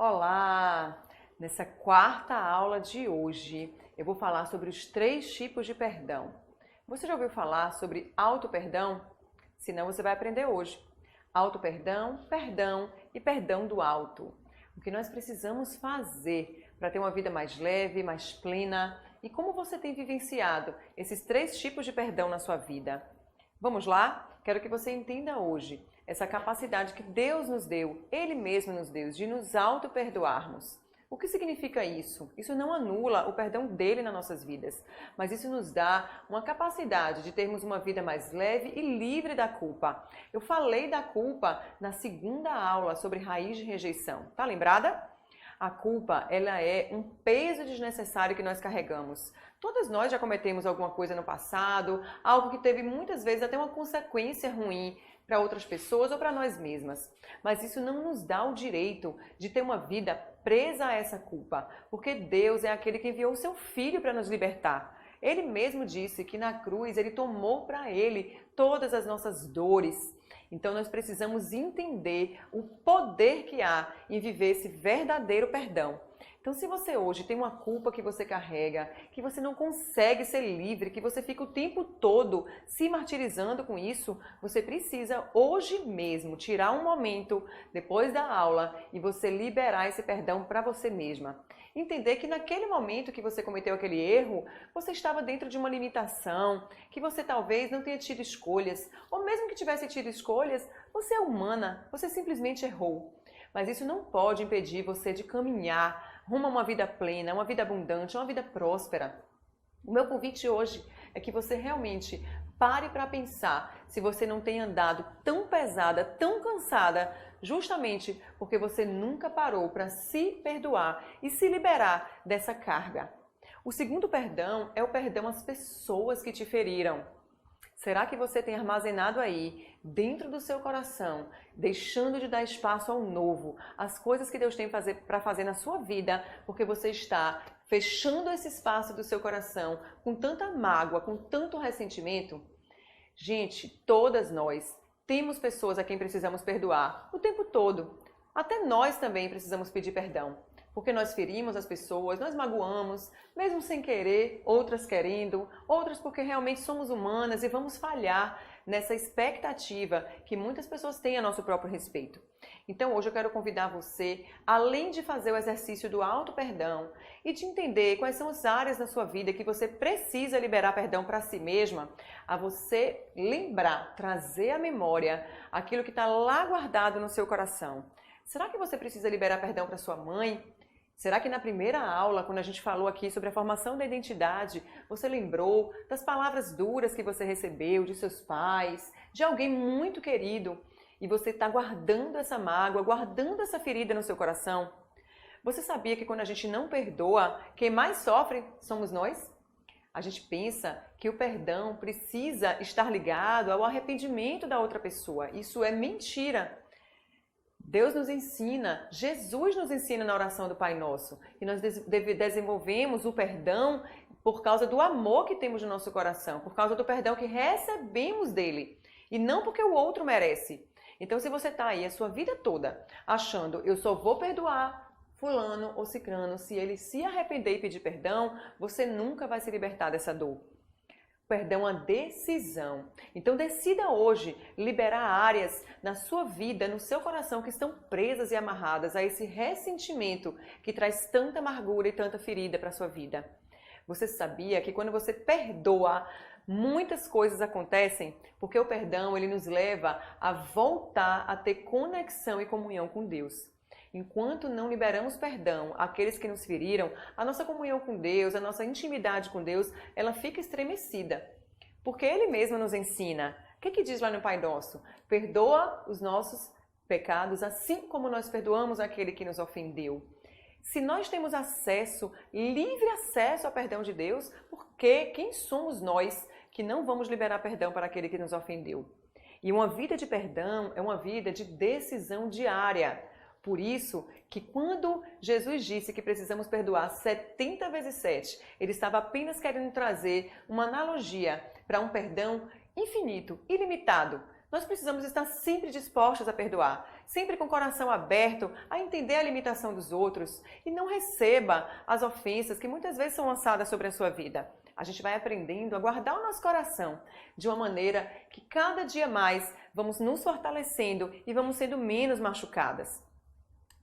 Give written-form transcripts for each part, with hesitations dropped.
Olá! Nessa quarta aula de hoje, eu vou falar sobre os 3 tipos de perdão. Você já ouviu falar sobre auto-perdão? Se não, você vai aprender hoje. Auto-perdão, perdão e perdão do alto. O que nós precisamos fazer para ter uma vida mais leve, mais plena e como você tem vivenciado esses 3 tipos de perdão na sua vida. Vamos lá? Quero que você entenda hoje essa capacidade que Deus nos deu, Ele mesmo nos deu, de nos auto-perdoarmos. O que significa isso? Isso não anula o perdão dele nas nossas vidas, mas isso nos dá uma capacidade de termos uma vida mais leve e livre da culpa. Eu falei da culpa na segunda aula sobre raiz de rejeição. Tá lembrada? A culpa, ela é um peso desnecessário que nós carregamos. Todas nós já cometemos alguma coisa no passado, algo que teve muitas vezes até uma consequência ruim para outras pessoas ou para nós mesmas. Mas isso não nos dá o direito de ter uma vida presa a essa culpa, porque Deus é aquele que enviou o seu Filho para nos libertar. Ele mesmo disse que na cruz ele tomou para ele todas as nossas dores. Então nós precisamos entender o poder que há em viver esse verdadeiro perdão. Então se você hoje tem uma culpa que você carrega, que você não consegue ser livre, que você fica o tempo todo se martirizando com isso, você precisa hoje mesmo tirar um momento depois da aula e você liberar esse perdão para você mesma. Entender que naquele momento que você cometeu aquele erro, você estava dentro de uma limitação, que você talvez não tenha tido escolhas, ou mesmo que tivesse tido escolhas, você é humana, você simplesmente errou. Mas isso não pode impedir você de caminhar rumo a uma vida plena, uma vida abundante, uma vida próspera. O meu convite hoje é que você realmente pare para pensar se você não tem andado tão pesada, tão cansada, justamente porque você nunca parou para se perdoar e se liberar dessa carga. O segundo perdão é o perdão às pessoas que te feriram. Será que você tem armazenado aí, dentro do seu coração, deixando de dar espaço ao novo, as coisas que Deus tem para fazer na sua vida, porque você está fechando esse espaço do seu coração com tanta mágoa, com tanto ressentimento? Gente, todas nós temos pessoas a quem precisamos perdoar o tempo todo. Até nós também precisamos pedir perdão. Porque nós ferimos as pessoas, nós magoamos, mesmo sem querer, outras querendo, outras porque realmente somos humanas e vamos falhar nessa expectativa que muitas pessoas têm a nosso próprio respeito. Então hoje eu quero convidar você, além de fazer o exercício do auto-perdão e de entender quais são as áreas da sua vida que você precisa liberar perdão para si mesma, a você lembrar, trazer à memória aquilo que está lá guardado no seu coração. Será que você precisa liberar perdão para sua mãe? Será que na primeira aula, quando a gente falou aqui sobre a formação da identidade, você lembrou das palavras duras que você recebeu de seus pais, de alguém muito querido, e você está guardando essa mágoa, guardando essa ferida no seu coração? Você sabia que quando a gente não perdoa, quem mais sofre somos nós? A gente pensa que o perdão precisa estar ligado ao arrependimento da outra pessoa. Isso é mentira. Deus nos ensina, Jesus nos ensina na oração do Pai Nosso, que nós desenvolvemos o perdão por causa do amor que temos no nosso coração, por causa do perdão que recebemos dele, e não porque o outro merece. Então se você está aí a sua vida toda achando, eu só vou perdoar fulano ou cicrano se ele se arrepender e pedir perdão, você nunca vai se libertar dessa dor. Perdão é uma decisão. Então decida hoje liberar áreas na sua vida, no seu coração que estão presas e amarradas a esse ressentimento que traz tanta amargura e tanta ferida para a sua vida. Você sabia que quando você perdoa, muitas coisas acontecem? Porque o perdão ele nos leva a voltar a ter conexão e comunhão com Deus. Enquanto não liberamos perdão àqueles que nos feriram, a nossa comunhão com Deus, a nossa intimidade com Deus, ela fica estremecida. Porque Ele mesmo nos ensina. O que diz lá no Pai Nosso? Perdoa os nossos pecados, assim como nós perdoamos aquele que nos ofendeu. Se nós temos acesso, livre acesso ao perdão de Deus, por que quem somos nós que não vamos liberar perdão para aquele que nos ofendeu? E uma vida de perdão é uma vida de decisão diária. Por isso que quando Jesus disse que precisamos perdoar 70 vezes 7, ele estava apenas querendo trazer uma analogia para um perdão infinito, ilimitado. Nós precisamos estar sempre dispostos a perdoar. sempre com o coração aberto a entender a limitação dos outros e não receba as ofensas que muitas vezes são lançadas sobre a sua vida. A gente vai aprendendo a guardar o nosso coração de uma maneira que cada dia mais vamos nos fortalecendo e vamos sendo menos machucadas.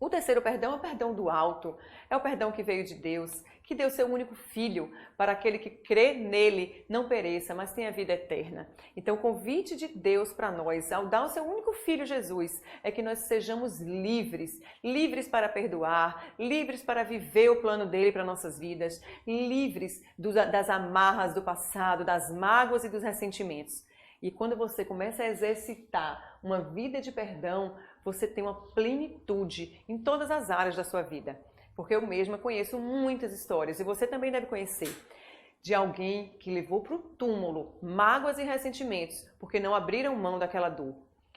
O terceiro perdão é o perdão do alto, é o perdão que veio de Deus, que deu seu único filho para aquele que crê nele não pereça, mas tenha vida eterna. Então o convite de Deus para nós, ao dar o seu único filho Jesus, é que nós sejamos livres, livres para perdoar, livres para viver o plano dele para nossas vidas, livres das amarras do passado, das mágoas e dos ressentimentos. E quando você começa a exercitar uma vida de perdão, você tem uma plenitude em todas as áreas da sua vida. Porque eu mesma conheço muitas histórias, e você também deve conhecer, de alguém que levou para o túmulo mágoas e ressentimentos, porque não abriram mão daquela dor.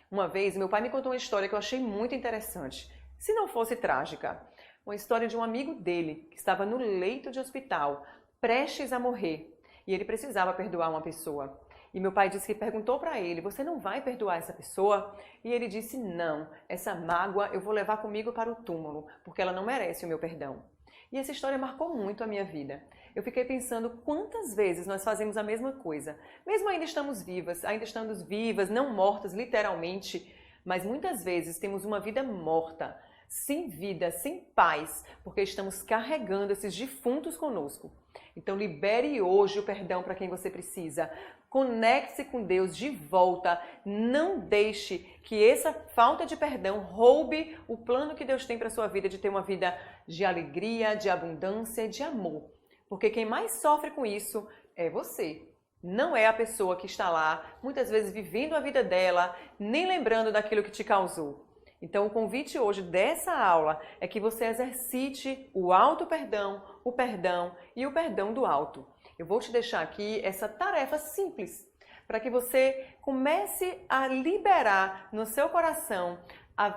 Uma vez, meu pai me contou uma história que eu achei muito interessante, se não fosse trágica. Uma história de um amigo dele, que estava no leito de hospital, prestes a morrer, e ele precisava perdoar uma pessoa. E meu pai disse que perguntou para ele, você não vai perdoar essa pessoa? E ele disse, não, essa mágoa eu vou levar comigo para o túmulo, porque ela não merece o meu perdão. E essa história marcou muito a minha vida. Eu fiquei pensando quantas vezes nós fazemos a mesma coisa. Mesmo ainda estamos vivas, não mortas literalmente, mas muitas vezes temos uma vida morta, sem vida, sem paz, porque estamos carregando esses defuntos conosco. Então libere hoje o perdão para quem você precisa. Conecte-se com Deus de volta. Não deixe que essa falta de perdão roube o plano que Deus tem para a sua vida de ter uma vida de alegria, de abundância e de amor. Porque quem mais sofre com isso é você. Não é a pessoa que está lá, muitas vezes vivendo a vida dela, nem lembrando daquilo que te causou. Então, o convite hoje dessa aula é que você exercite o auto-perdão, o perdão e o perdão do alto. Eu vou te deixar aqui essa tarefa simples para que você comece a liberar no seu coração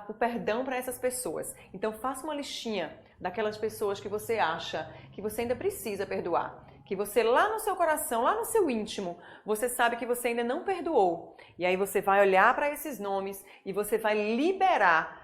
o perdão para essas pessoas. Então, faça uma listinha daquelas pessoas que você acha que você ainda precisa perdoar. Que você lá no seu coração, lá no seu íntimo, você sabe que você ainda não perdoou. E aí você vai olhar para esses nomes e você vai liberar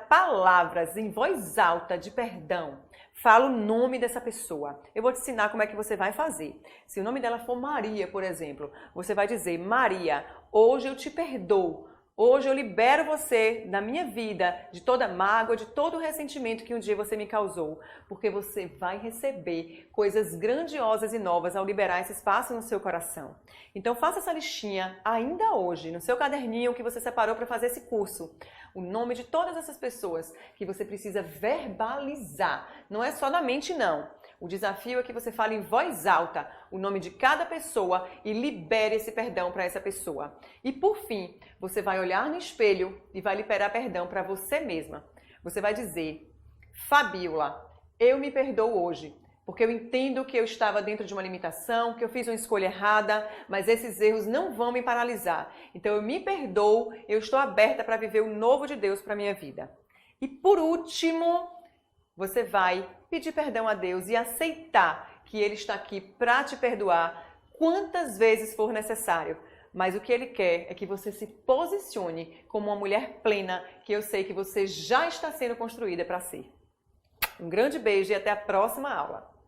palavras em voz alta de perdão. Fala o nome dessa pessoa. Eu vou te ensinar como é que você vai fazer. Se o nome dela for Maria, por exemplo, você vai dizer, Maria, hoje eu te perdoo. Hoje eu libero você da minha vida, de toda mágoa, de todo ressentimento que um dia você me causou, porque você vai receber coisas grandiosas e novas ao liberar esse espaço no seu coração. Então faça essa listinha ainda hoje, no seu caderninho que você separou para fazer esse curso. O nome de todas essas pessoas que você precisa verbalizar. Não é só na mente, não. O desafio é que você fale em voz alta o nome de cada pessoa e libere esse perdão para essa pessoa. E por fim, você vai olhar no espelho e vai liberar perdão para você mesma. Você vai dizer, Fabíola, eu me perdoo hoje, porque eu entendo que eu estava dentro de uma limitação, que eu fiz uma escolha errada, mas esses erros não vão me paralisar. Então eu me perdoo, eu estou aberta para viver o novo de Deus para a minha vida. E por último, você vai pedir perdão a Deus e aceitar que Ele está aqui para te perdoar quantas vezes for necessário. Mas o que Ele quer é que você se posicione como uma mulher plena, que eu sei que você já está sendo construída para ser. Um grande beijo e até a próxima aula.